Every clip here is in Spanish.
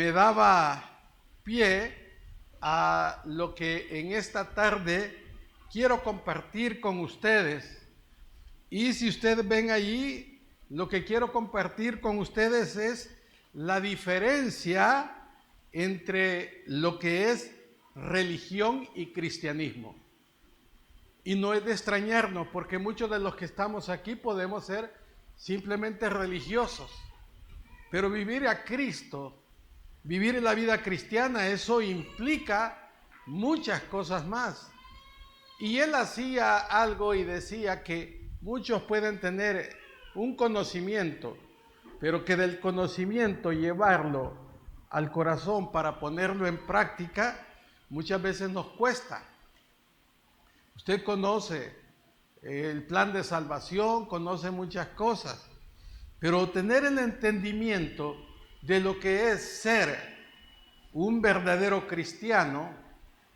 me daba pie a lo que en esta tarde quiero compartir con ustedes. Y si ustedes ven allí, lo que quiero compartir con ustedes es la diferencia entre lo que es religión y cristianismo. Y no es de extrañarnos, porque muchos de los que estamos aquí podemos ser simplemente religiosos. Pero vivir a Cristo, vivir la vida cristiana, eso implica muchas cosas más. Y él hacía algo y decía que muchos pueden tener un conocimiento, pero que del conocimiento llevarlo al corazón para ponerlo en práctica, muchas veces nos cuesta. Usted conoce el plan de salvación, conoce muchas cosas, pero tener el entendimiento de lo que es ser un verdadero cristiano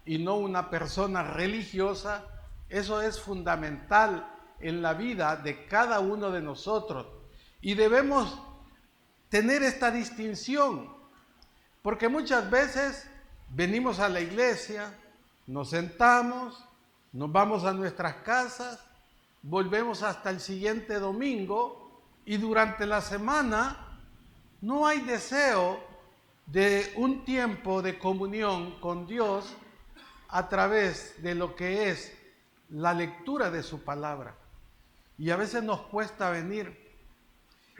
y no una persona religiosa, eso es fundamental en la vida de cada uno de nosotros. Y debemos tener esta distinción, porque muchas veces venimos a la iglesia, nos sentamos, nos vamos a nuestras casas, volvemos hasta el siguiente domingo y durante la semana no hay deseo de un tiempo de comunión con Dios a través de lo que es la lectura de su palabra. Y a veces nos cuesta venir.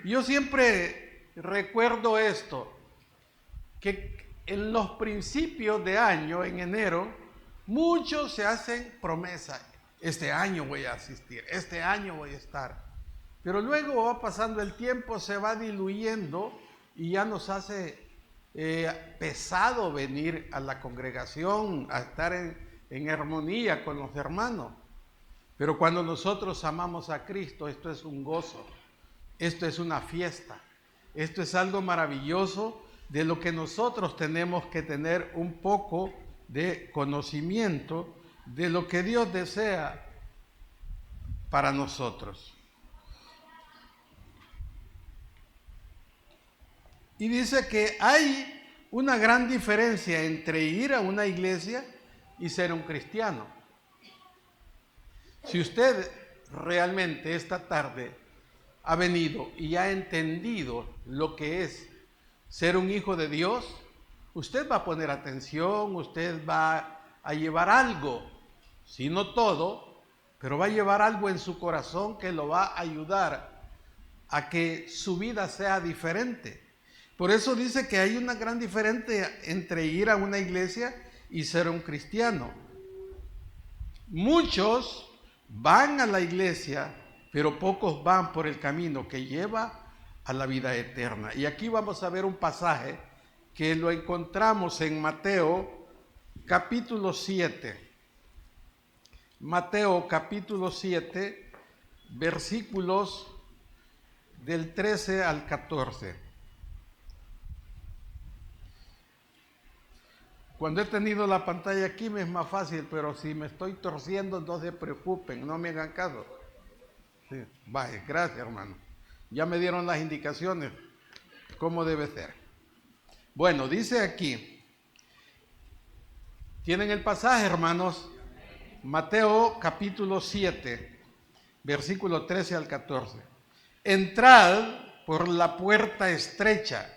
Yo siempre recuerdo esto, que en los principios de año, en enero, muchos se hacen promesas. Este año voy a asistir, este año voy a estar. Pero luego va pasando el tiempo, se va diluyendo y ya nos hace pesado venir a la congregación, a estar en armonía con los hermanos. Pero cuando nosotros amamos a Cristo, esto es un gozo, esto es una fiesta, esto es algo maravilloso de lo que nosotros tenemos que tener un poco de conocimiento de lo que Dios desea para nosotros. Y dice que hay una gran diferencia entre ir a una iglesia y ser un cristiano. Si usted realmente esta tarde ha venido y ha entendido lo que es ser un hijo de Dios, usted va a poner atención, usted va a llevar algo, si no todo, pero va a llevar algo en su corazón que lo va a ayudar a que su vida sea diferente. Por eso dice que hay una gran diferencia entre ir a una iglesia y ser un cristiano. Muchos van a la iglesia, pero pocos van por el camino que lleva a la vida eterna. Y aquí vamos a ver un pasaje que lo encontramos en Mateo capítulo 7. Mateo capítulo 7, versículos del 13 al 14. Cuando he tenido la pantalla aquí me es más fácil, pero si me estoy torciendo, no se preocupen, no me hagan caso. Sí, vaya, gracias hermano. Ya me dieron las indicaciones, cómo debe ser. Bueno, dice aquí, ¿tienen el pasaje, hermanos? Mateo capítulo 7, versículo 13 al 14. Entrad por la puerta estrecha,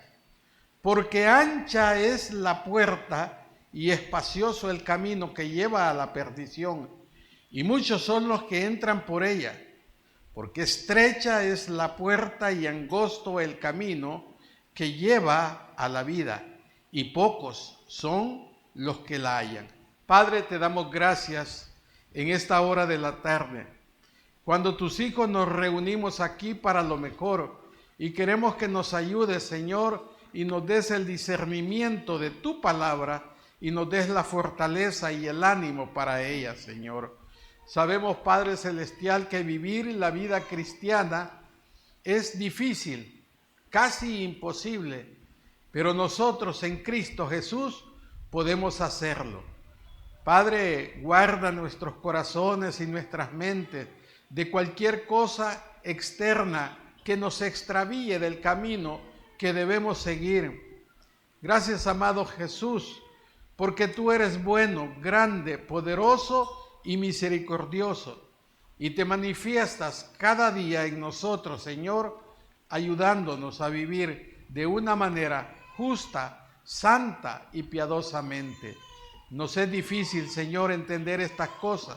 porque ancha es la puerta y espacioso el camino que lleva a la perdición, y muchos son los que entran por ella, porque estrecha es la puerta y angosto el camino que lleva a la vida, y pocos son los que la hallan. Padre, te damos gracias en esta hora de la tarde, cuando tus hijos nos reunimos aquí para lo mejor, y queremos que nos ayudes, Señor, y nos des el discernimiento de tu palabra, y nos des la fortaleza y el ánimo para ella, Señor. Sabemos, Padre Celestial, que vivir la vida cristiana es difícil, casi imposible, pero nosotros en Cristo Jesús podemos hacerlo. Padre, guarda nuestros corazones y nuestras mentes de cualquier cosa externa que nos extravíe del camino que debemos seguir. Gracias, amado Jesús, porque tú eres bueno, grande, poderoso y misericordioso, y te manifiestas cada día en nosotros, Señor, ayudándonos a vivir de una manera justa, santa y piadosamente. Nos es difícil, Señor, entender estas cosas,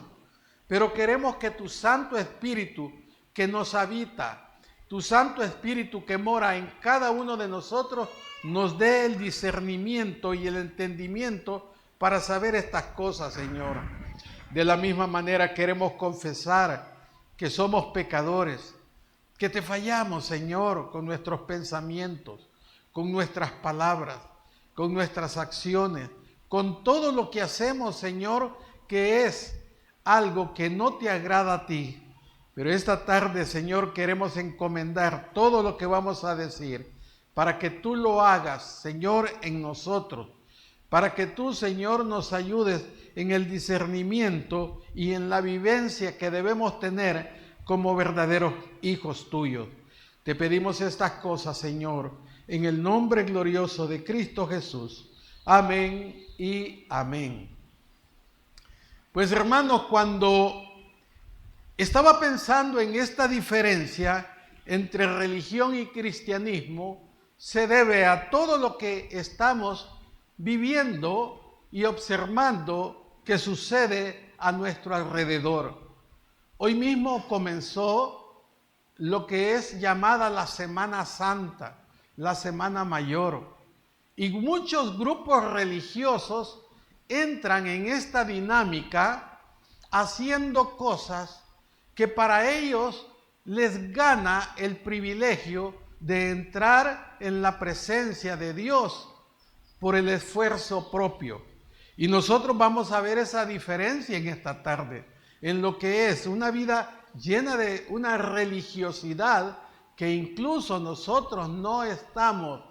pero queremos que tu Santo Espíritu que nos habita, tu Santo Espíritu que mora en cada uno de nosotros, nos dé el discernimiento y el entendimiento para saber estas cosas, Señor. De la misma manera queremos confesar que somos pecadores, que te fallamos, Señor, con nuestros pensamientos, con nuestras palabras, con nuestras acciones, con todo lo que hacemos, Señor, que es algo que no te agrada a ti. Pero esta tarde, Señor, queremos encomendar todo lo que vamos a decir para que tú lo hagas, Señor, en nosotros, para que tú, Señor, nos ayudes en el discernimiento y en la vivencia que debemos tener como verdaderos hijos tuyos. Te pedimos estas cosas, Señor, en el nombre glorioso de Cristo Jesús. Amén y amén. Pues, hermanos, cuando estaba pensando en esta diferencia entre religión y cristianismo, se debe a todo lo que estamos viviendo y observando que sucede a nuestro alrededor. Hoy mismo comenzó lo que es llamada la Semana Santa, la Semana Mayor, y muchos grupos religiosos entran en esta dinámica haciendo cosas que para ellos les gana el privilegio de entrar en la presencia de Dios por el esfuerzo propio. Y nosotros vamos a ver esa diferencia en esta tarde, en lo que es una vida llena de una religiosidad que incluso nosotros no estamos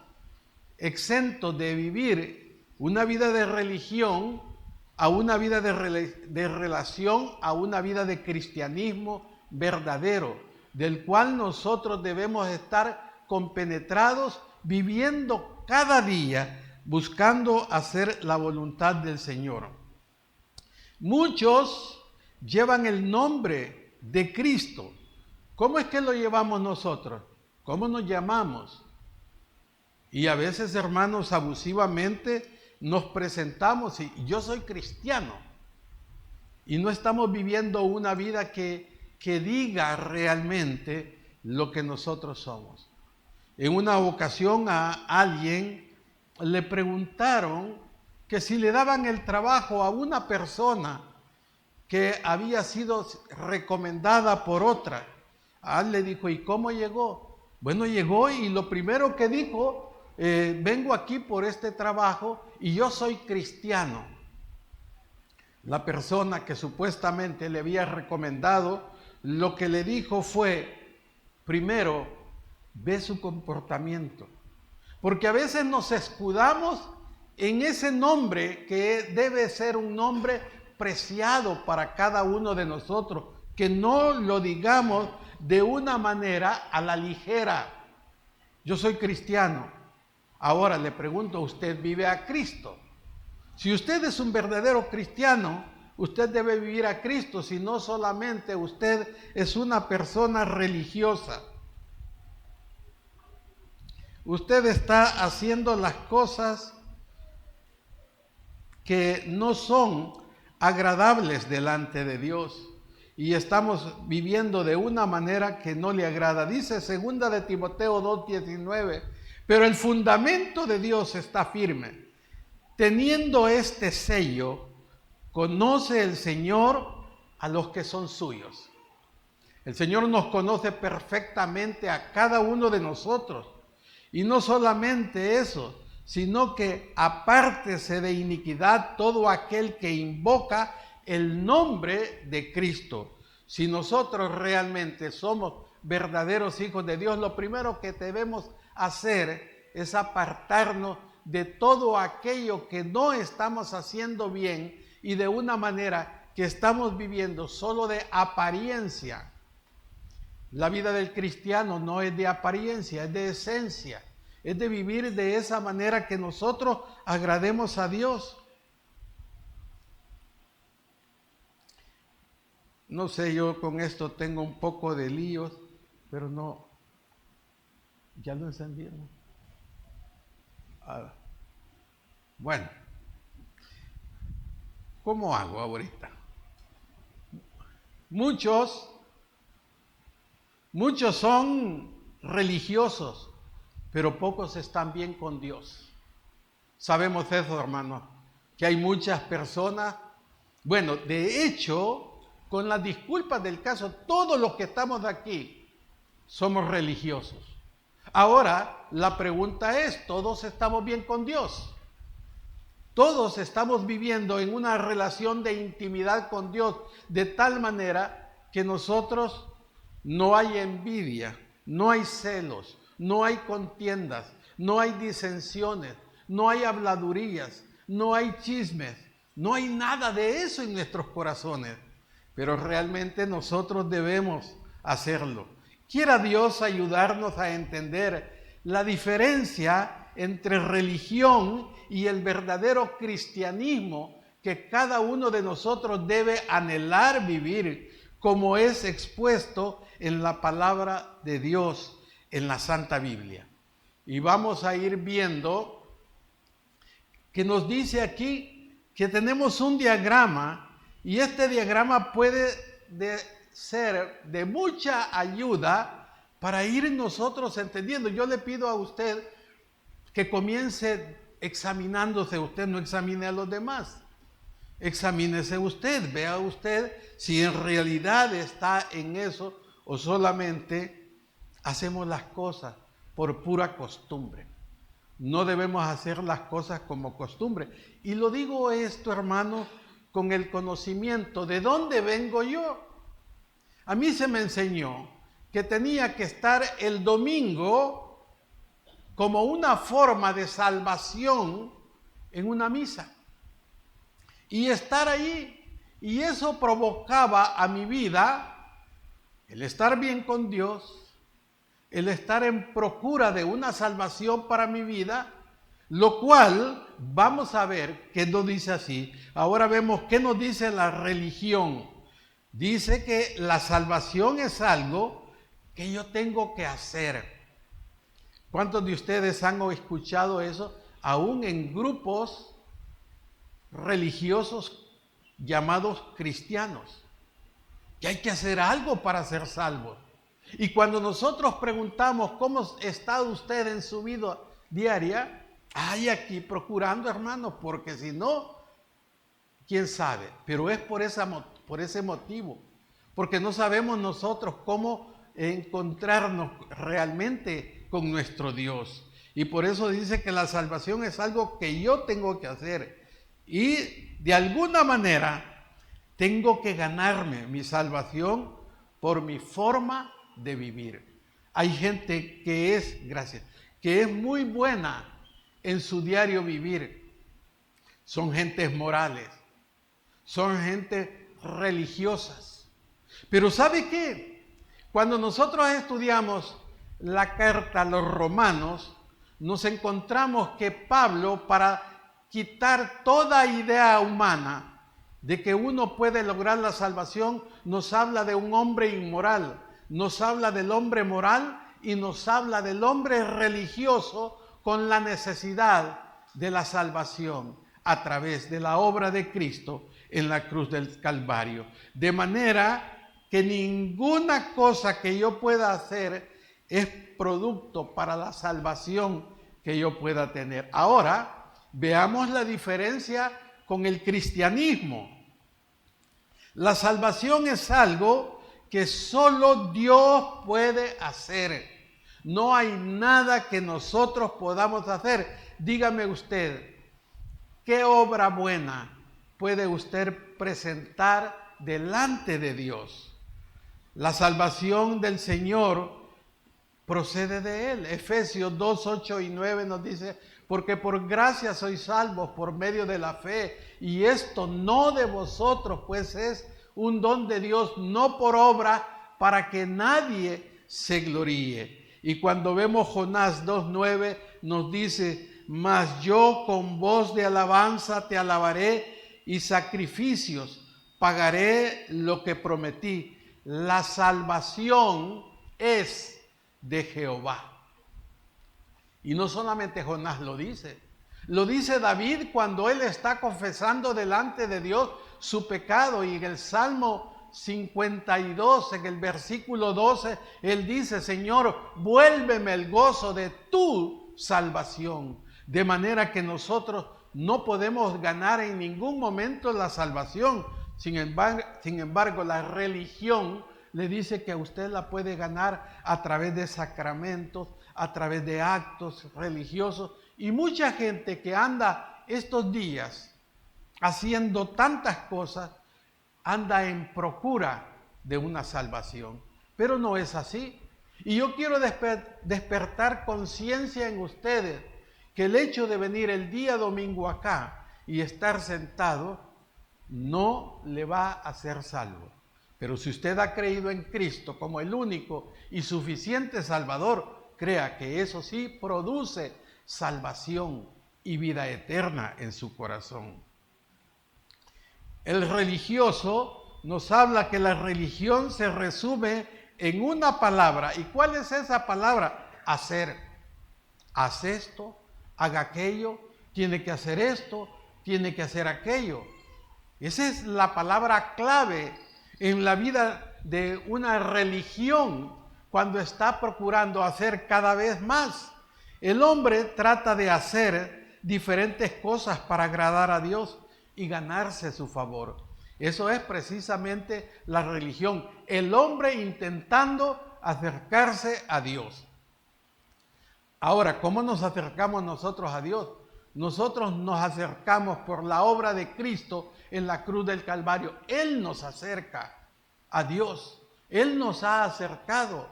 exentos de vivir una vida de religión a una vida de relación, a una vida de cristianismo verdadero, del cual nosotros debemos estar compenetrados, viviendo cada día, buscando hacer la voluntad del Señor. Muchos llevan el nombre de Cristo. ¿Cómo es que lo llevamos nosotros? ¿Cómo nos llamamos? Y a veces, hermanos, abusivamente nos presentamos y yo soy cristiano. Y no estamos viviendo una vida que diga realmente lo que nosotros somos. En una ocasión a alguien le preguntaron que si le daban el trabajo a una persona que había sido recomendada por otra. A él le dijo, ¿y cómo llegó? Bueno, llegó y lo primero que dijo, vengo aquí por este trabajo y yo soy cristiano. La persona que supuestamente le había recomendado, lo que le dijo fue, primero, ve su comportamiento. Porque a veces nos escudamos en ese nombre que debe ser un nombre preciado para cada uno de nosotros, que no lo digamos de una manera a la ligera. Yo soy cristiano. Ahora le pregunto, ¿usted vive a Cristo? Si usted es un verdadero cristiano, usted debe vivir a Cristo, si no solamente usted es una persona religiosa. Usted está haciendo las cosas que no son agradables delante de Dios y estamos viviendo de una manera que no le agrada. Dice 2 de Timoteo 2:19, pero el fundamento de Dios está firme. Teniendo este sello, conoce el Señor a los que son suyos. El Señor nos conoce perfectamente a cada uno de nosotros. Y no solamente eso, sino que apártese de iniquidad todo aquel que invoca el nombre de Cristo. Si nosotros realmente somos verdaderos hijos de Dios, lo primero que debemos hacer es apartarnos de todo aquello que no estamos haciendo bien y de una manera que estamos viviendo solo de apariencia. La vida del cristiano no es de apariencia, es de esencia. es de vivir de esa manera que nosotros agrademos a Dios. No sé, yo con esto tengo un poco de líos, pero no, ya lo encendieron. Bueno, ¿cómo hago ahorita? Muchos son religiosos, pero pocos están bien con Dios. Sabemos eso, hermanos, que hay muchas personas, bueno, de hecho, con las disculpas del caso, todos los que estamos aquí somos religiosos. Ahora, la pregunta es, ¿todos estamos bien con Dios? Todos estamos viviendo en una relación de intimidad con Dios, de tal manera que nosotros no hay envidia, no hay celos, no hay contiendas, no hay disensiones, no hay habladurías, no hay chismes, no hay nada de eso en nuestros corazones. Pero realmente nosotros debemos hacerlo. Quiera Dios ayudarnos a entender la diferencia entre religión y el verdadero cristianismo que cada uno de nosotros debe anhelar vivir, como es expuesto en la palabra de Dios, en la Santa Biblia. Y vamos a ir viendo que nos dice aquí que tenemos un diagrama, y este diagrama puede ser de mucha ayuda para ir nosotros entendiendo. Yo le pido a usted que comience examinándose. Usted no examine a los demás. Examínese usted, vea usted si en realidad está en eso o solamente hacemos las cosas por pura costumbre. No debemos hacer las cosas como costumbre. Y lo digo esto, hermano, con el conocimiento de dónde vengo yo. A mí se me enseñó que tenía que estar el domingo como una forma de salvación en una misa. Y estar ahí. Y eso provocaba a mi vida el estar bien con Dios, el estar en procura de una salvación para mi vida, lo cual vamos a ver que no dice así. Ahora vemos qué nos dice la religión. Dice que la salvación es algo que yo tengo que hacer. ¿Cuántos de ustedes han escuchado eso? Aún en grupos religiosos llamados cristianos, que hay que hacer algo para ser salvos. Y cuando nosotros preguntamos cómo está usted en su vida diaria, hay aquí procurando, hermanos, porque si no, quién sabe. Pero es por ese motivo, porque no sabemos nosotros cómo encontrarnos realmente con nuestro Dios. Y por eso dice que la salvación es algo que yo tengo que hacer. Y de alguna manera tengo que ganarme mi salvación por mi forma de vivir. Hay gente que es muy buena en su diario vivir. Son gentes morales, son gentes religiosas. Pero ¿sabe qué? Cuando nosotros estudiamos la carta a los romanos, nos encontramos que Pablo, para quitar toda idea humana de que uno puede lograr la salvación, nos habla de un hombre inmoral, nos habla del hombre moral y nos habla del hombre religioso con la necesidad de la salvación a través de la obra de Cristo en la cruz del Calvario. De manera que ninguna cosa que yo pueda hacer es producto para la salvación que yo pueda tener. Ahora, veamos la diferencia con el cristianismo. La salvación es algo que solo Dios puede hacer. No hay nada que nosotros podamos hacer. Dígame usted, ¿qué obra buena puede usted presentar delante de Dios? La salvación del Señor procede de Él. Efesios 2, 8 y 9 nos dice: porque por gracia sois salvos por medio de la fe, y esto no de vosotros, pues es un don de Dios, no por obra, para que nadie se gloríe. Y cuando vemos Jonás 2:9 nos dice, mas yo con voz de alabanza te alabaré y sacrificios pagaré lo que prometí. La salvación es de Jehová. Y no solamente Jonás lo dice David cuando él está confesando delante de Dios su pecado. Y en el Salmo 52, en el versículo 12, él dice, Señor, vuélveme el gozo de tu salvación. De manera que nosotros no podemos ganar en ningún momento la salvación. Sin embargo, la religión le dice que usted la puede ganar a través de sacramentos, a través de actos religiosos. Y mucha gente que anda estos días haciendo tantas cosas, anda en procura de una salvación. Pero no es así. Y yo quiero despertar conciencia en ustedes que el hecho de venir el día domingo acá y estar sentado no le va a hacer salvo. Pero si usted ha creído en Cristo como el único y suficiente Salvador, crea que eso sí produce salvación y vida eterna en su corazón. El religioso nos habla que la religión se resume en una palabra. ¿Y cuál es esa palabra? Hacer. Haz esto, haga aquello, tiene que hacer esto, tiene que hacer aquello. Esa es la palabra clave en la vida de una religión cuando está procurando hacer cada vez más. El hombre trata de hacer diferentes cosas para agradar a Dios y ganarse su favor. Eso es precisamente la religión. El hombre intentando acercarse a Dios. Ahora, ¿cómo nos acercamos nosotros a Dios? Nosotros nos acercamos por la obra de Cristo en la cruz del Calvario. Él nos acerca a Dios. Él nos ha acercado.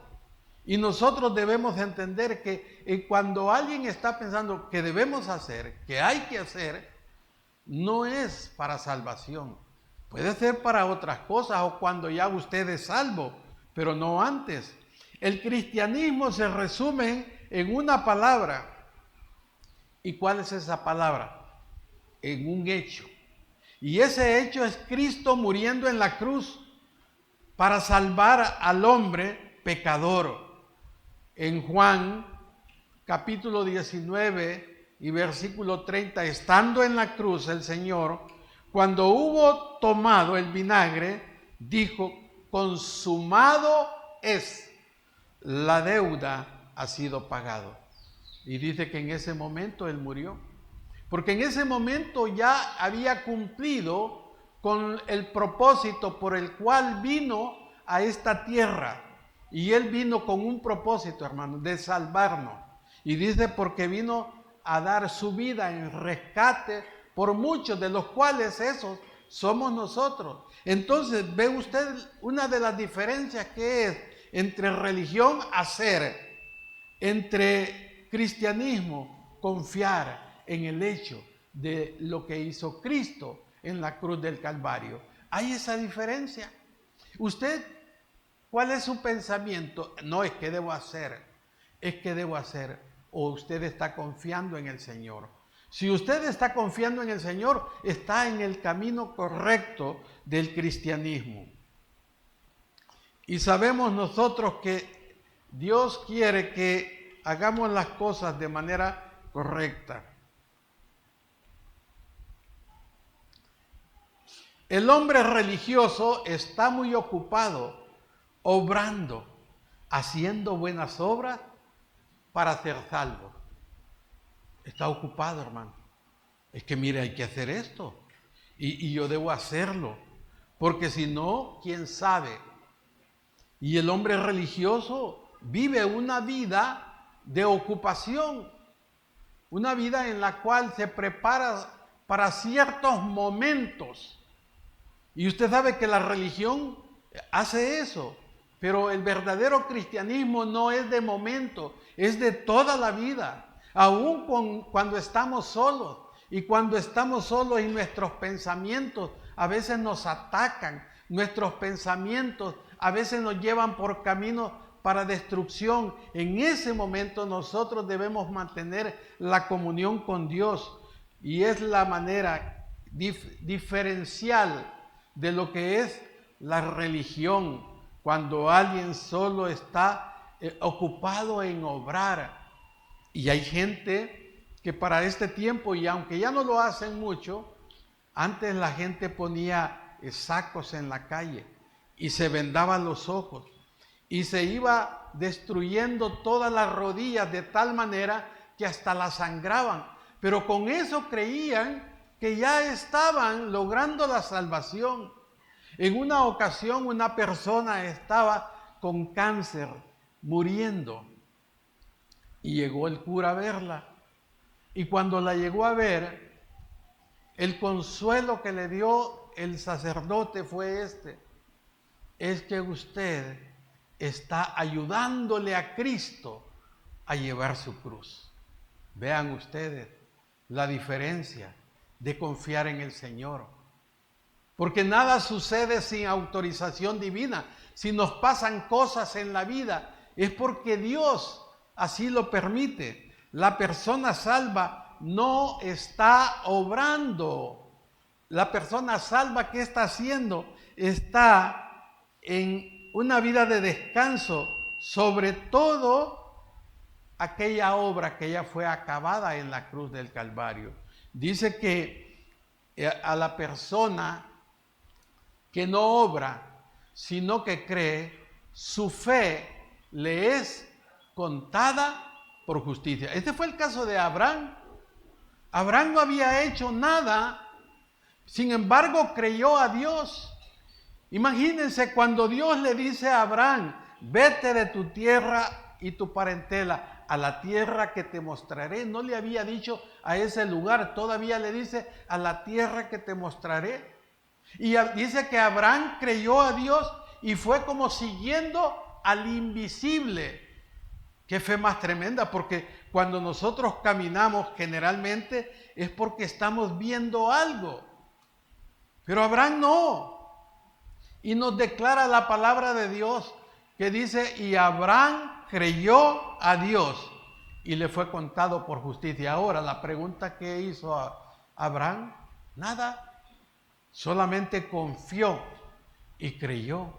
Y nosotros debemos entender que cuando alguien está pensando que debemos hacer, que hay que hacer, no es para salvación. Puede ser para otras cosas o cuando ya usted es salvo, pero no antes. El cristianismo se resume en una palabra. ¿Y cuál es esa palabra? En un hecho. Y ese hecho es Cristo muriendo en la cruz para salvar al hombre pecador. En Juan capítulo 19 y versículo 30, estando en la cruz el Señor, cuando hubo tomado el vinagre, dijo, consumado es, la deuda ha sido pagado. Y dice que en ese momento Él murió, porque en ese momento ya había cumplido con el propósito por el cual vino a esta tierra. Y Él vino con un propósito, hermano, de salvarnos. Y dice, porque vino a dar su vida en rescate por muchos, de los cuales esos somos nosotros. Entonces, ve usted una de las diferencias que es entre religión, hacer, entre cristianismo, confiar en el hecho de lo que hizo Cristo en la cruz del Calvario. Hay esa diferencia. Usted, ¿cuál es su pensamiento? No es que debo hacer, es que debo hacer. O usted está confiando en el Señor. Si usted está confiando en el Señor, está en el camino correcto del cristianismo. Y sabemos nosotros que Dios quiere que hagamos las cosas de manera correcta. El hombre religioso está muy ocupado, obrando, haciendo buenas obras para ser salvo. Está ocupado, hermano. Es que mire, hay que hacer esto. Y yo debo hacerlo. Porque si no, ¿quién sabe? Y el hombre religioso vive una vida de ocupación. Una vida en la cual se prepara para ciertos momentos. Y usted sabe que la religión hace eso. Pero el verdadero cristianismo no es de momento, es de toda la vida. Aún cuando estamos solos. Y cuando estamos solos y nuestros pensamientos a veces nos atacan. Nuestros pensamientos a veces nos llevan por caminos para destrucción. En ese momento nosotros debemos mantener la comunión con Dios, y es la manera diferencial de lo que es la religión, cuando alguien solo está ocupado en obrar. Y hay gente que para este tiempo, y aunque ya no lo hacen mucho, antes la gente ponía sacos en la calle y se vendaba los ojos y se iba destruyendo todas las rodillas de tal manera que hasta las sangraban, pero con eso creían que ya estaban logrando la salvación. En una ocasión una persona estaba con cáncer, muriendo, y llegó el cura a verla, y cuando la llegó a ver, el consuelo que le dio el sacerdote fue es que usted está ayudándole a Cristo a llevar su cruz. Vean ustedes la diferencia de confiar en el Señor, porque nada sucede sin autorización divina. Si nos pasan cosas en la vida, es porque Dios así lo permite. La persona salva no está obrando. La persona salva, ¿qué está haciendo? Está en una vida de descanso, sobre todo aquella obra que ya fue acabada en la cruz del Calvario. Dice que a la persona que no obra, sino que cree, su fe le es contada por justicia. Este fue el caso de Abraham. Abraham no había hecho nada, sin embargo creyó a Dios. Imagínense cuando Dios le dice a Abraham: vete de tu tierra y tu parentela a la tierra que te mostraré. No le había dicho a ese lugar, todavía le dice a la tierra que te mostraré. Y dice que Abraham creyó a Dios y fue como siguiendo al invisible. Qué fe más tremenda, porque cuando nosotros caminamos generalmente es porque estamos viendo algo. Pero Abraham no. Y nos declara la palabra de Dios que dice: y Abraham creyó a Dios y le fue contado por justicia. Ahora, la pregunta que hizo Abraham, nada. Solamente confió y creyó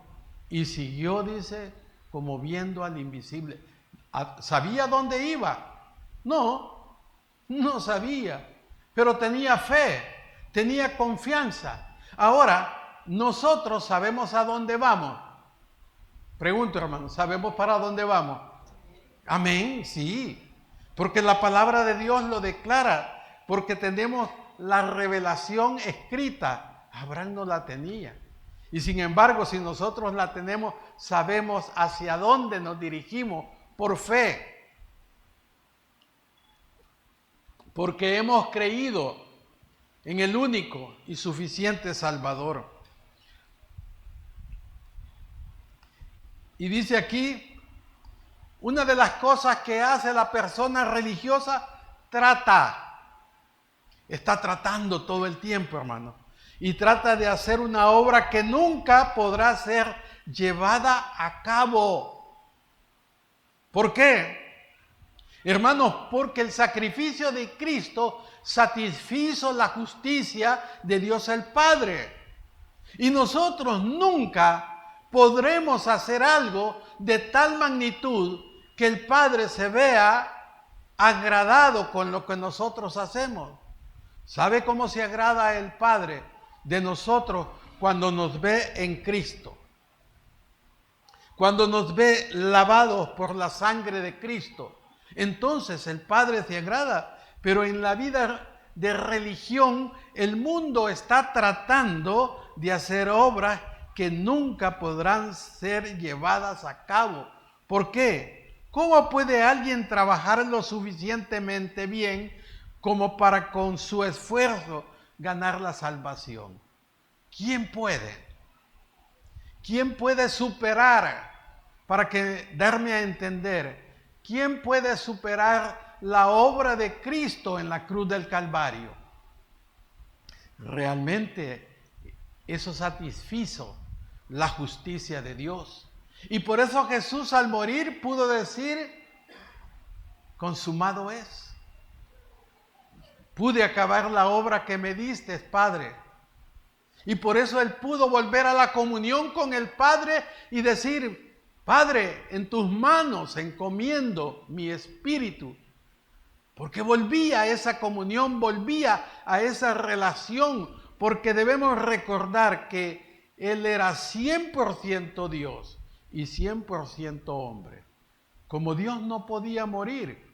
y siguió, dice, como viendo al invisible. ¿Sabía dónde iba? No, no sabía, pero tenía fe, tenía confianza. Ahora, nosotros sabemos a dónde vamos. Pregunto, hermano, ¿sabemos para dónde vamos? Amén, sí, porque la palabra de Dios lo declara, porque tenemos la revelación escrita. Abraham no la tenía. Y sin embargo, si nosotros la tenemos, sabemos hacia dónde nos dirigimos por fe. Porque hemos creído en el único y suficiente Salvador. Y dice aquí, una de las cosas que hace la persona religiosa, está tratando todo el tiempo, hermano. Y trata de hacer una obra que nunca podrá ser llevada a cabo. ¿Por qué? Hermanos, porque el sacrificio de Cristo satisfizo la justicia de Dios el Padre. Y nosotros nunca podremos hacer algo de tal magnitud que el Padre se vea agradado con lo que nosotros hacemos. ¿Sabe cómo se agrada el Padre de nosotros? Cuando nos ve en Cristo, cuando nos ve lavados por la sangre de Cristo, entonces el Padre se agrada. Pero en la vida de religión, el mundo está tratando de hacer obras que nunca podrán ser llevadas a cabo. ¿Por qué? ¿Cómo puede alguien trabajar lo suficientemente bien como para con su esfuerzo ganar la salvación? ¿Quién puede? ¿Quién puede superar, para que darme a entender, quién puede superar la obra de Cristo en la cruz del Calvario? Realmente eso satisfizo la justicia de Dios. Y por eso Jesús al morir pudo decir, consumado es. Pude acabar la obra que me diste, Padre. Y por eso Él pudo volver a la comunión con el Padre y decir, Padre, en tus manos encomiendo mi espíritu. Porque volvía a esa comunión, volvía a esa relación, porque debemos recordar que Él era 100% Dios y 100% hombre. Como Dios no podía morir,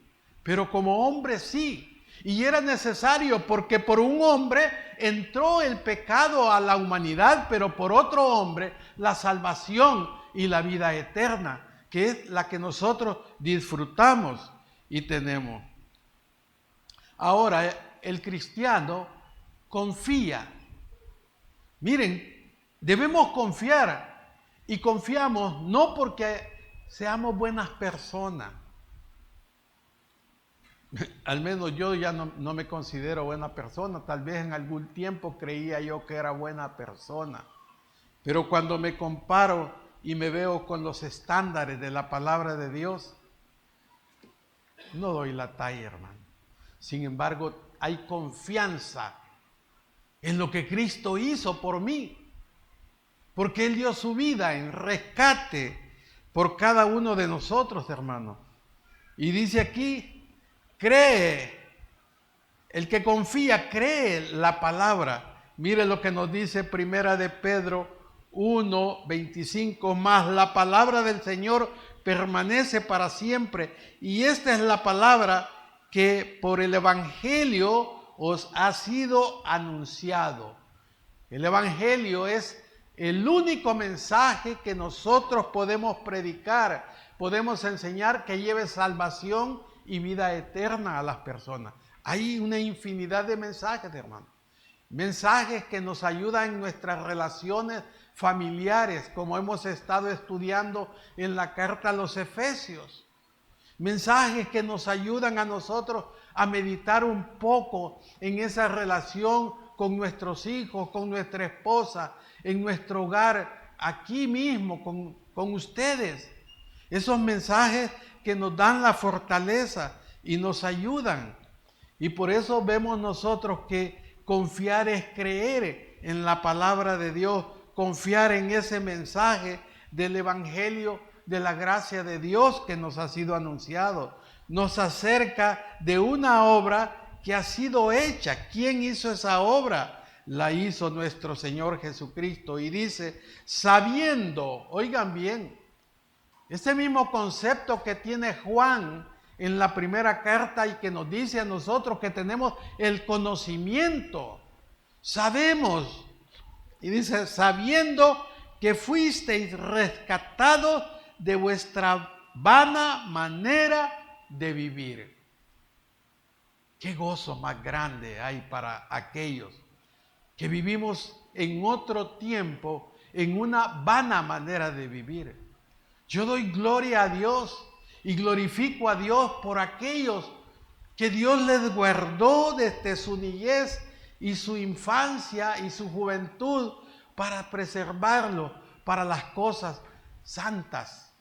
pero como hombre sí. Y era necesario porque por un hombre entró el pecado a la humanidad, pero por otro hombre la salvación y la vida eterna, que es la que nosotros disfrutamos y tenemos. Ahora, el cristiano confía. Miren, debemos confiar y confiamos no porque seamos buenas personas. Al menos yo ya no me considero buena persona. Tal vez en algún tiempo creía yo que era buena persona. Pero cuando me comparo y me veo con los estándares de la palabra de Dios, no doy la talla, hermano. Sin embargo, hay confianza en lo que Cristo hizo por mí. Porque Él dio su vida en rescate por cada uno de nosotros, hermano. Y dice aquí, cree, el que confía, cree la palabra. Mire lo que nos dice Primera de Pedro 1:25, más la palabra del Señor permanece para siempre. Y esta es la palabra que por el Evangelio os ha sido anunciado. El Evangelio es el único mensaje que nosotros podemos predicar, podemos enseñar, que lleve salvación y vida eterna a las personas. Hay una infinidad de mensajes, hermano. Mensajes que nos ayudan en nuestras relaciones familiares, como hemos estado estudiando en la carta a los Efesios. Mensajes que nos ayudan a nosotros a meditar un poco en esa relación con nuestros hijos, con nuestra esposa, en nuestro hogar, aquí mismo, con ustedes. Esos mensajes que nos dan la fortaleza y nos ayudan. Y por eso vemos nosotros que confiar es creer en la palabra de Dios, confiar en ese mensaje del Evangelio de la gracia de Dios que nos ha sido anunciado. Nos acerca de una obra que ha sido hecha. ¿Quién hizo esa obra? La hizo nuestro Señor Jesucristo. Y dice, sabiendo, oigan bien, este mismo concepto que tiene Juan en la primera carta y que nos dice a nosotros que tenemos el conocimiento, sabemos, y dice, sabiendo que fuisteis rescatados de vuestra vana manera de vivir. Qué gozo más grande hay para aquellos que vivimos en otro tiempo, en una vana manera de vivir. Yo doy gloria a Dios y glorifico a Dios por aquellos que Dios les guardó desde su niñez y su infancia y su juventud para preservarlo para las cosas santas.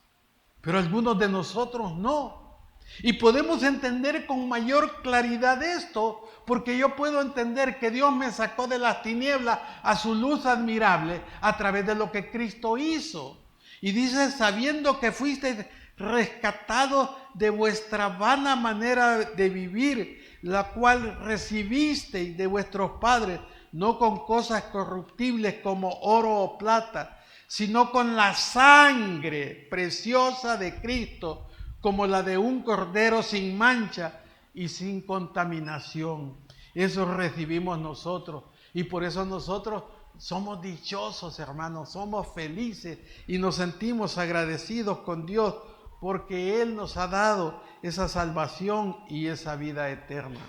Pero algunos de nosotros no. Y podemos entender con mayor claridad esto, porque yo puedo entender que Dios me sacó de las tinieblas a su luz admirable a través de lo que Cristo hizo. Y dice, sabiendo que fuisteis rescatados de vuestra vana manera de vivir, la cual recibisteis de vuestros padres, no con cosas corruptibles como oro o plata, sino con la sangre preciosa de Cristo, como la de un cordero sin mancha y sin contaminación. Eso recibimos nosotros, y por eso nosotros somos dichosos, hermanos, somos felices y nos sentimos agradecidos con Dios porque Él nos ha dado esa salvación y esa vida eterna.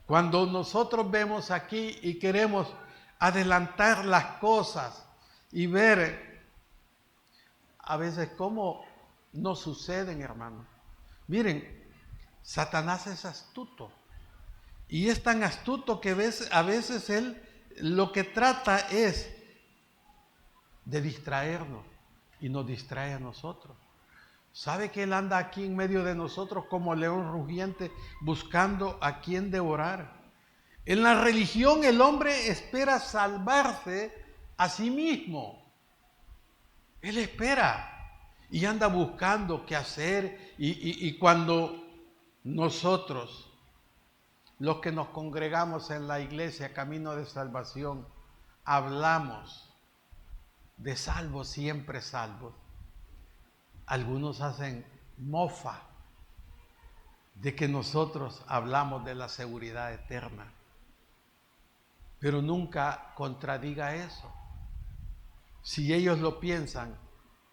Cuando nosotros vemos aquí y queremos adelantar las cosas y ver a veces cómo no suceden, hermanos. Miren, Satanás es astuto. Y es tan astuto que a veces él lo que trata es de distraernos y nos distrae a nosotros. ¿Sabe que Él anda aquí en medio de nosotros como león rugiente buscando a quien devorar? En la religión el hombre espera salvarse a sí mismo. Él espera y anda buscando qué hacer. Y cuando nosotros, los que nos congregamos en la iglesia Camino de Salvación, hablamos de salvos, siempre salvos, algunos hacen mofa de que nosotros hablamos de la seguridad eterna. Pero nunca contradiga eso. Si ellos lo piensan,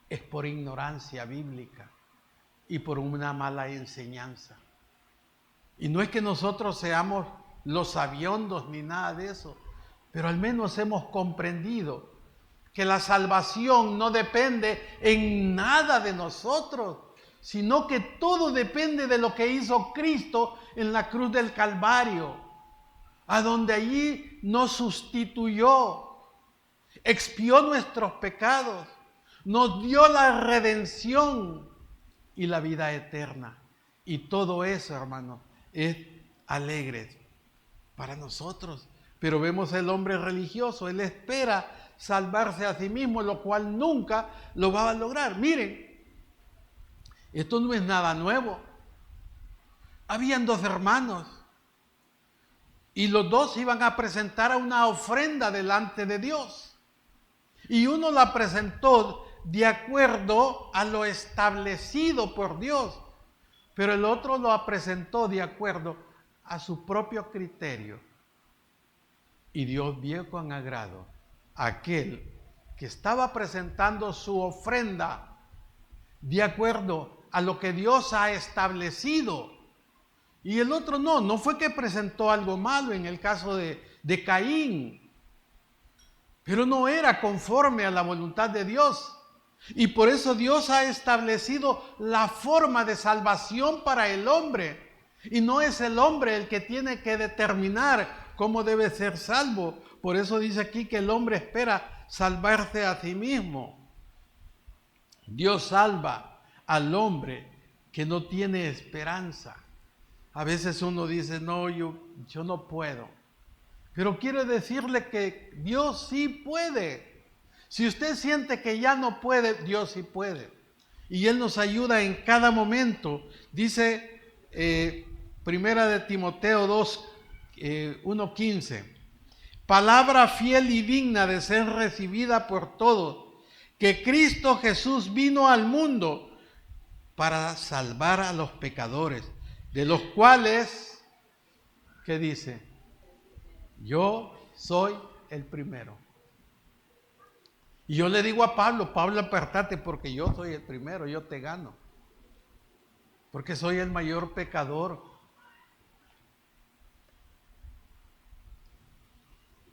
es por ignorancia bíblica y por una mala enseñanza. Y no es que nosotros seamos los sabiondos ni nada de eso, pero al menos hemos comprendido que la salvación no depende en nada de nosotros, sino que todo depende de lo que hizo Cristo en la cruz del Calvario, a donde allí nos sustituyó, expió nuestros pecados, nos dio la redención y la vida eterna. Y todo eso, hermanos, es alegre para nosotros. Pero vemos el hombre religioso, él espera salvarse a sí mismo, lo cual nunca lo va a lograr. Miren, esto no es nada nuevo. Habían dos hermanos y los dos iban a presentar una ofrenda delante de Dios. Y uno la presentó de acuerdo a lo establecido por Dios, pero el otro lo presentó de acuerdo a su propio criterio. Y Dios vio con agrado a aquel que estaba presentando su ofrenda de acuerdo a lo que Dios ha establecido. Y el otro no fue que presentó algo malo en el caso de Caín, pero no era conforme a la voluntad de Dios. Y por eso Dios ha establecido la forma de salvación para el hombre. Y no es el hombre el que tiene que determinar cómo debe ser salvo. Por eso dice aquí que el hombre espera salvarse a sí mismo. Dios salva al hombre que no tiene esperanza. A veces uno dice, no, yo no puedo. Pero quiero decirle que Dios sí puede. Si usted siente que ya no puede, Dios sí puede. Y Él nos ayuda en cada momento. Dice Primera de Timoteo 2, 1:15. Palabra fiel y digna de ser recibida por todos, que Cristo Jesús vino al mundo para salvar a los pecadores, de los cuales, ¿qué dice? Yo soy el primero. Y yo le digo a Pablo, apartate porque yo soy el primero, yo te gano. Porque soy el mayor pecador.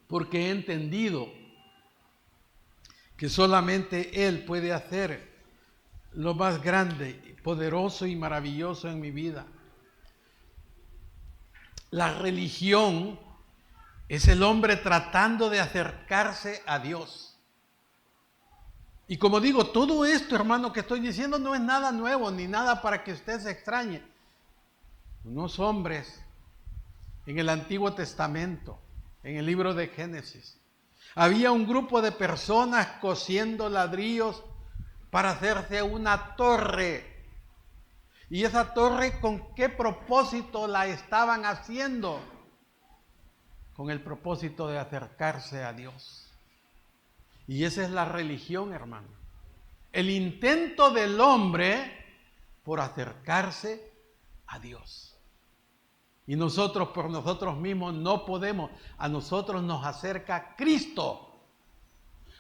Porque he entendido que solamente Él puede hacer lo más grande, poderoso y maravilloso en mi vida. La religión es el hombre tratando de acercarse a Dios. Y como digo, todo esto, hermano, que estoy diciendo no es nada nuevo, ni nada para que usted se extrañe. Unos hombres en el Antiguo Testamento, en el libro de Génesis, había un grupo de personas cosiendo ladrillos para hacerse una torre. ¿Y esa torre con qué propósito la estaban haciendo? Con el propósito de acercarse a Dios. Y esa es la religión, hermano. El intento del hombre por acercarse a Dios. Y nosotros por nosotros mismos no podemos. A nosotros nos acerca Cristo.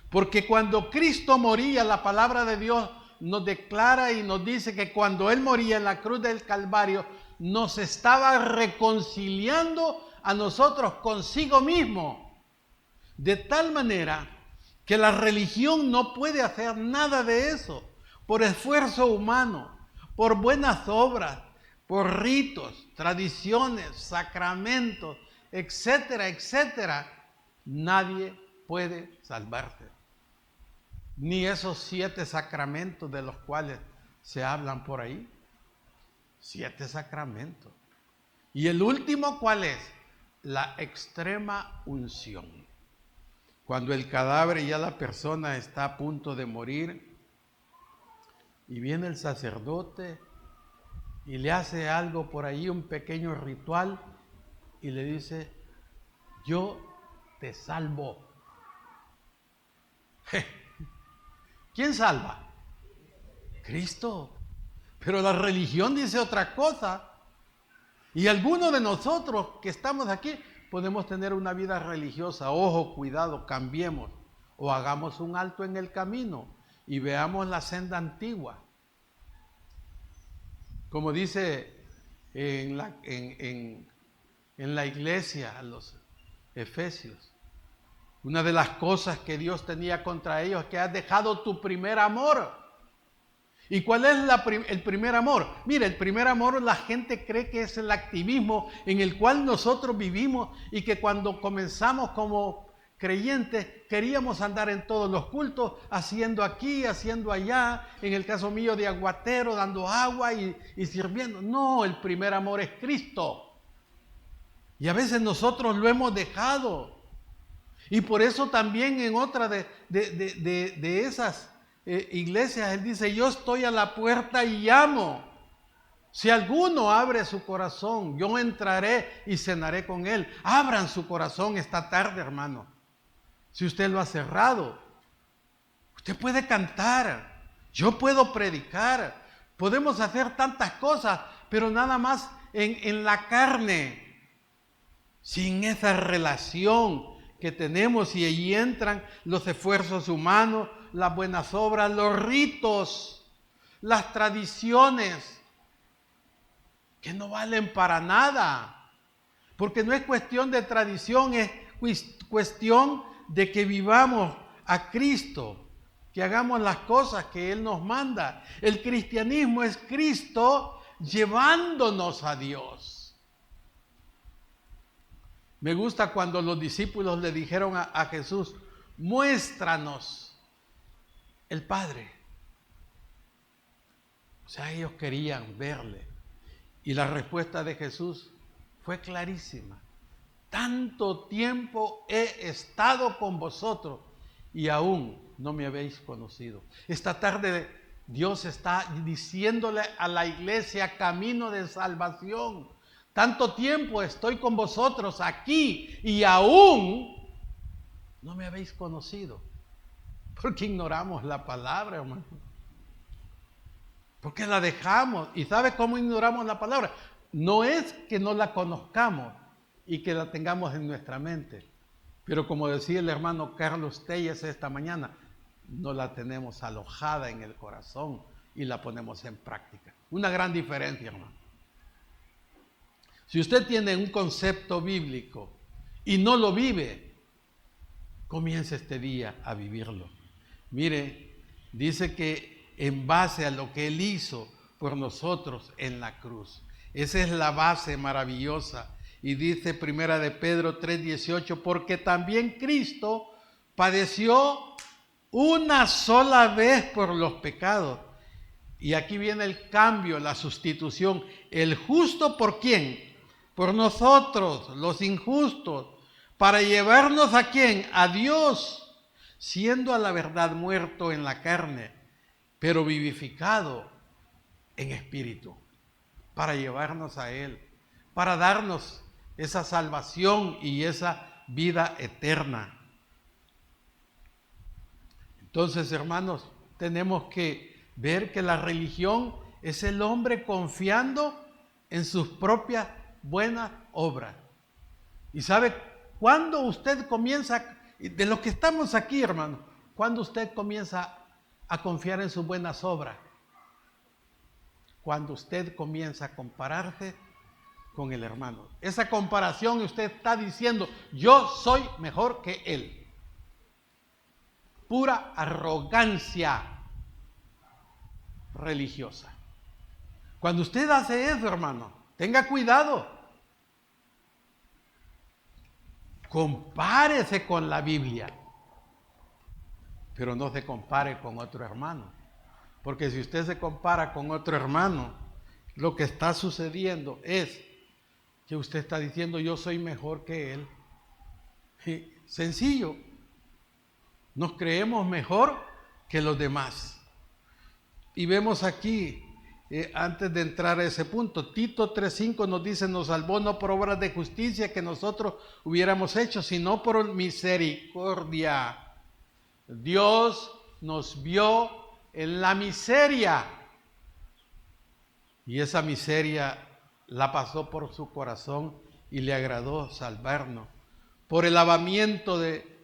Porque cuando Cristo moría, la palabra de Dios nos declara y nos dice que cuando Él moría en la cruz del Calvario, nos estaba reconciliando a nosotros consigo mismo. De tal manera que la religión no puede hacer nada de eso por esfuerzo humano, por buenas obras, por ritos, tradiciones, sacramentos, etcétera, etcétera. Nadie puede salvarse. ni esos 7 sacramentos de los cuales se hablan por ahí. 7 sacramentos. ¿Y el último cuál es? La extrema unción. Cuando el cadáver y ya la persona está a punto de morir y viene el sacerdote y le hace algo por ahí, un pequeño ritual, y le dice: yo te salvo. ¿Quién salva? Cristo. Pero la religión dice otra cosa. Y algunos de nosotros que estamos aquí podemos tener una vida religiosa. Ojo, cuidado, cambiemos. O hagamos un alto en el camino y veamos la senda antigua. Como dice en la iglesia a los Efesios, una de las cosas que Dios tenía contra ellos es que has dejado tu primer amor. ¿Y cuál es el primer amor? Mire, el primer amor la gente cree que es el activismo en el cual nosotros vivimos, y que cuando comenzamos como creyentes queríamos andar en todos los cultos, haciendo aquí, haciendo allá, en el caso mío de aguatero, dando agua y sirviendo. No, el primer amor es Cristo. Y a veces nosotros lo hemos dejado. Y por eso también en otra de esas iglesias, él dice: yo estoy a la puerta y llamo. Si alguno abre su corazón, yo entraré y cenaré con él. Abran su corazón esta tarde, hermano. Si usted lo ha cerrado, usted puede cantar, yo puedo predicar, podemos hacer tantas cosas, pero nada más en la carne, sin esa relación que tenemos, y allí entran los esfuerzos humanos, las buenas obras, los ritos, las tradiciones, que no valen para nada, porque no es cuestión de tradición, es cuestión de que vivamos a Cristo, que hagamos las cosas que Él nos manda. El cristianismo es Cristo llevándonos a Dios. Me gusta cuando los discípulos le dijeron a Jesús: muéstranos el Padre. O sea, ellos querían verle. Y la respuesta de Jesús fue clarísima: tanto tiempo he estado con vosotros y aún no me habéis conocido. Esta tarde Dios está diciéndole a la iglesia camino de salvación: tanto tiempo estoy con vosotros aquí y aún no me habéis conocido. Porque ignoramos la palabra, hermano. Porque la dejamos. ¿Y sabe cómo ignoramos la palabra? No es que no la conozcamos y que la tengamos en nuestra mente, pero como decía el hermano Carlos Telles esta mañana, no la tenemos alojada en el corazón y la ponemos en práctica. Una gran diferencia, hermano. Si usted tiene un concepto bíblico y no lo vive, comience este día a vivirlo. Mire, dice que en base a lo que Él hizo por nosotros en la cruz, esa es la base maravillosa. Y dice Primera de Pedro 3:18, porque también Cristo padeció una sola vez por los pecados. Y aquí viene el cambio, la sustitución. El justo, ¿por quién? Por nosotros, los injustos, para llevarnos ¿a quién? A Dios, siendo a la verdad muerto en la carne, pero vivificado en espíritu, para llevarnos a Él, para darnos esa salvación y esa vida eterna. Entonces, hermanos, tenemos que ver que la religión es el hombre confiando en sus propias buenas obras. ¿Y sabe cuándo usted comienza, de los que estamos aquí, hermano, cuándo usted comienza a confiar en sus buenas obras? Cuando usted comienza a compararse con el hermano. Esa comparación, usted está diciendo: yo soy mejor que él. Pura arrogancia religiosa. Cuando usted hace eso, hermano, tenga cuidado. Compárese con la Biblia. pero no se compare con otro hermano. Porque si usted se compara con otro hermano, lo que está sucediendo es que usted está diciendo yo soy mejor que él. Y sencillo, nos creemos mejor que los demás. Y vemos aquí, antes de entrar a ese punto, Tito 3:5 nos dice, nos salvó no por obras de justicia que nosotros hubiéramos hecho, sino por misericordia. Dios nos vio en la miseria y esa miseria la pasó por su corazón y le agradó salvarnos. Por el lavamiento de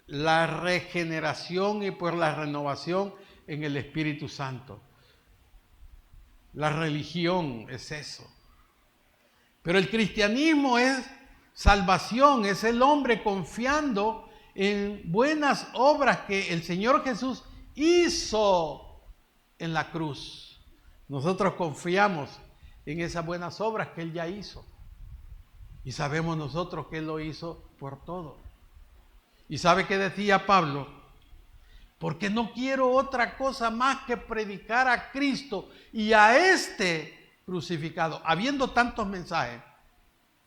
la regeneración y por la renovación en el Espíritu Santo. La religión es eso. Pero el cristianismo es salvación, es el hombre confiando en buenas obras que el Señor Jesús hizo en la cruz. Nosotros confiamos en esas buenas obras que Él ya hizo. Y sabemos nosotros que Él lo hizo por todo. ¿Y sabe qué decía Pablo? Porque no quiero otra cosa más que predicar a Cristo y a este crucificado, habiendo tantos mensajes.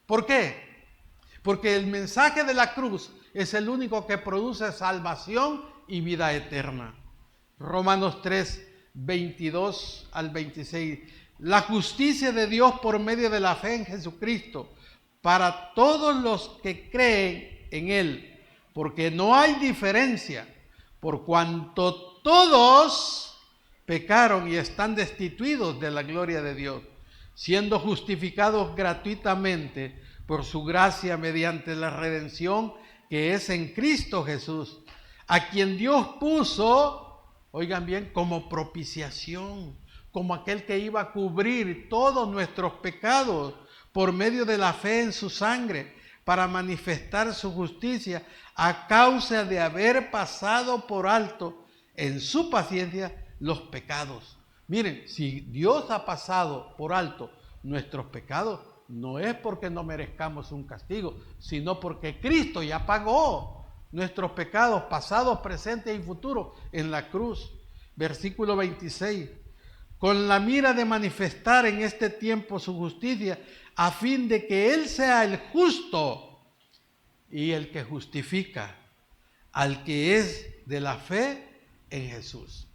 ¿Por qué? Porque el mensaje de la cruz es el único que produce salvación y vida eterna. Romanos 3, 22 al 26. La justicia de Dios por medio de la fe en Jesucristo para todos los que creen en Él, porque no hay diferencia, por cuanto todos pecaron y están destituidos de la gloria de Dios, siendo justificados gratuitamente por su gracia mediante la redención que es en Cristo Jesús, a quien Dios puso, oigan bien, como propiciación, como aquel que iba a cubrir todos nuestros pecados por medio de la fe en su sangre, para manifestar su justicia a causa de haber pasado por alto en su paciencia los pecados. Miren, si Dios ha pasado por alto nuestros pecados, no es porque no merezcamos un castigo, sino porque Cristo ya pagó nuestros pecados pasados, presentes y futuros en la cruz. Versículo 26. Con la mira de manifestar en este tiempo su justicia, a fin de que Él sea el justo y el que justifica al que es de la fe en Jesús.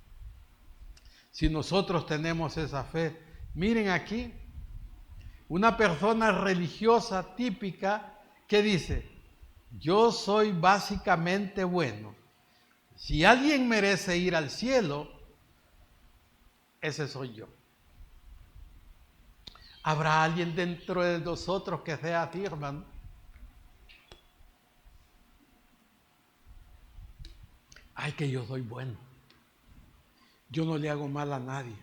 Si nosotros tenemos esa fe, miren aquí, una persona religiosa típica que dice, yo soy básicamente bueno. Si alguien merece ir al cielo, ese soy yo. ¿Habrá alguien dentro de nosotros que sea así, hermano? Ay, que yo soy bueno. Yo no le hago mal a nadie.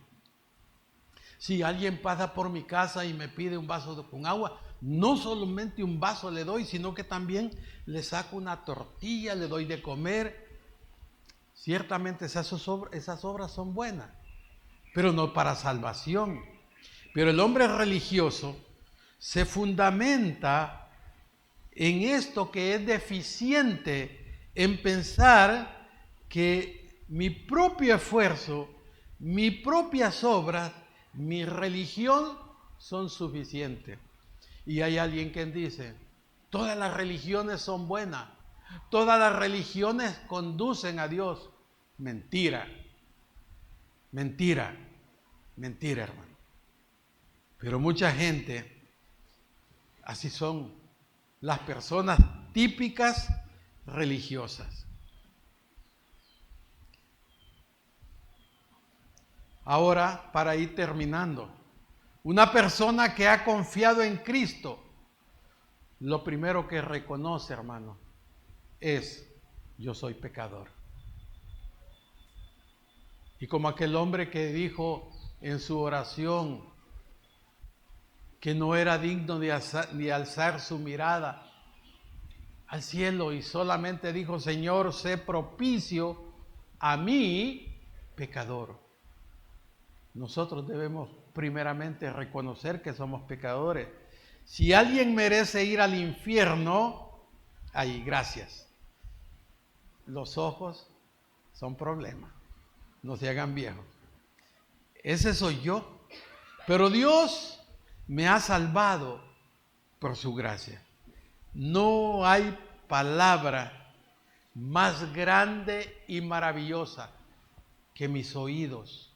Si alguien pasa por mi casa y me pide un vaso con agua, no solamente un vaso le doy, sino que también le saco una tortilla, le doy de comer. Ciertamente esas obras son buenas, pero no para salvación. Pero el hombre religioso se fundamenta en esto que es deficiente, en pensar que mi propio esfuerzo, mis propias obras, mi religión son suficientes. Y hay alguien que dice, todas las religiones son buenas, todas las religiones conducen a Dios. Mentira, mentira, mentira, hermano. Pero mucha gente, así son las personas típicas religiosas. Ahora, para ir terminando, una persona que ha confiado en Cristo, lo primero que reconoce, hermano, es yo soy pecador. Y como aquel hombre que dijo en su oración que no era digno de alzar su mirada al cielo y solamente dijo, Señor, sé propicio a mí, pecador. Nosotros debemos primeramente reconocer que somos pecadores. Si alguien merece ir al infierno, ahí, gracias. Los ojos son problemas. No se hagan viejos. Ese soy yo. Pero Dios me ha salvado por su gracia. No hay palabra más grande y maravillosa que mis oídos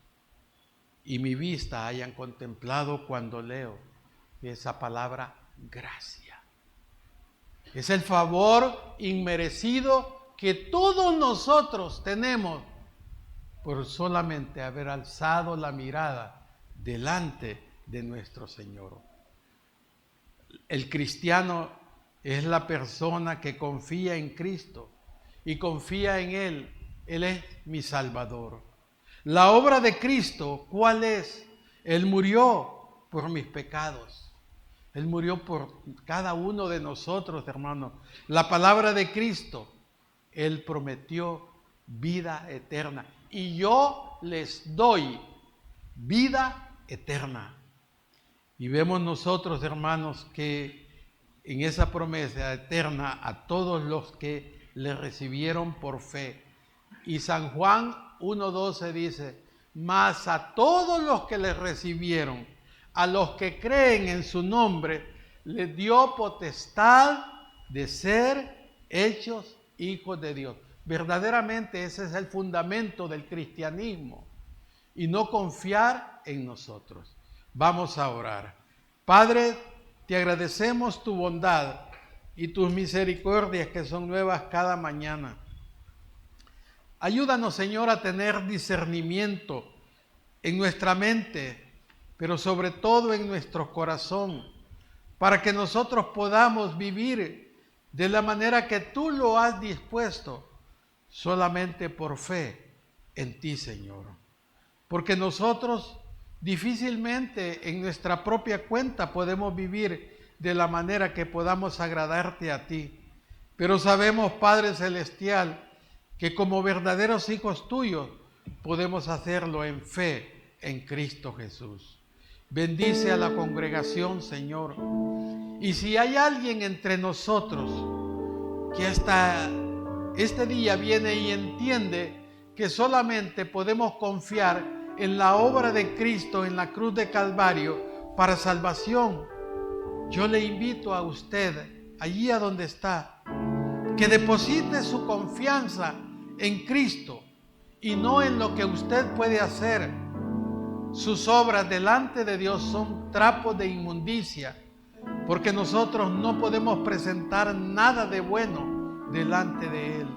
y mi vista hayan contemplado cuando leo esa palabra gracia. Es el favor inmerecido que todos nosotros tenemos por solamente haber alzado la mirada delante de nuestro Señor. El cristiano es la persona que confía en Cristo y confía en Él. Él es mi Salvador. La obra de Cristo, ¿cuál es? Él murió por mis pecados. Él murió por cada uno de nosotros, hermanos. La palabra de Cristo, Él prometió vida eterna. Y yo les doy vida eterna. Y vemos nosotros, hermanos, que en esa promesa eterna a todos los que le recibieron por fe. Y San Juan 1:12 dice, mas a todos los que le recibieron, a los que creen en su nombre, les dio potestad de ser hechos hijos de Dios. Verdaderamente ese es el fundamento del cristianismo y no confiar en nosotros. Vamos a orar. Padre, te agradecemos tu bondad y tus misericordias que son nuevas cada mañana. Ayúdanos, Señor, a tener discernimiento en nuestra mente, pero sobre todo en nuestro corazón, para que nosotros podamos vivir de la manera que tú lo has dispuesto, solamente por fe en ti, Señor. Porque nosotros difícilmente en nuestra propia cuenta podemos vivir de la manera que podamos agradarte a ti. Pero sabemos, Padre Celestial, que como verdaderos hijos tuyos podemos hacerlo en fe en Cristo Jesús. Bendice a la congregación, Señor. Y si hay alguien entre nosotros que hasta este día viene y entiende que solamente podemos confiar en la obra de Cristo en la cruz de Calvario para salvación, yo le invito a usted, allí a donde está, que deposite su confianza en Cristo y no en lo que usted puede hacer. Sus obras delante de Dios son trapos de inmundicia, porque nosotros no podemos presentar nada de bueno delante de Él.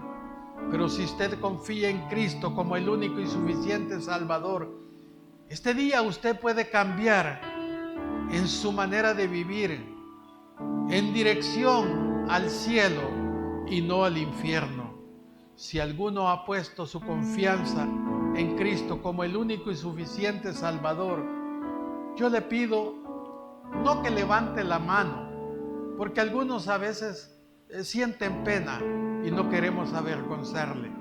Pero si usted confía en Cristo como el único y suficiente Salvador, este día usted puede cambiar en su manera de vivir, en dirección al cielo y no al infierno. Si alguno ha puesto su confianza en Cristo como el único y suficiente Salvador, yo le pido no que levante la mano, porque algunos a veces sienten pena y no queremos avergonzarle,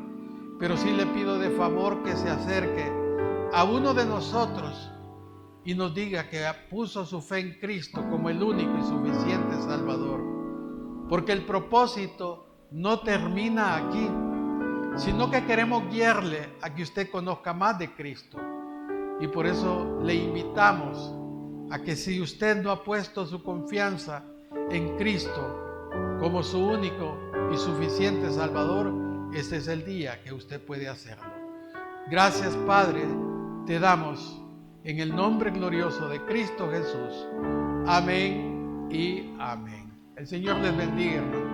pero sí le pido de favor que se acerque a uno de nosotros y nos diga que puso su fe en Cristo como el único y suficiente Salvador, porque el propósito no termina aquí, sino que queremos guiarle a que usted conozca más de Cristo. Y por eso le invitamos a que si usted no ha puesto su confianza en Cristo como su único y suficiente Salvador, este es el día que usted puede hacerlo. Gracias, Padre, te damos en el nombre glorioso de Cristo Jesús. Amén y amén. El Señor les bendiga, hermano.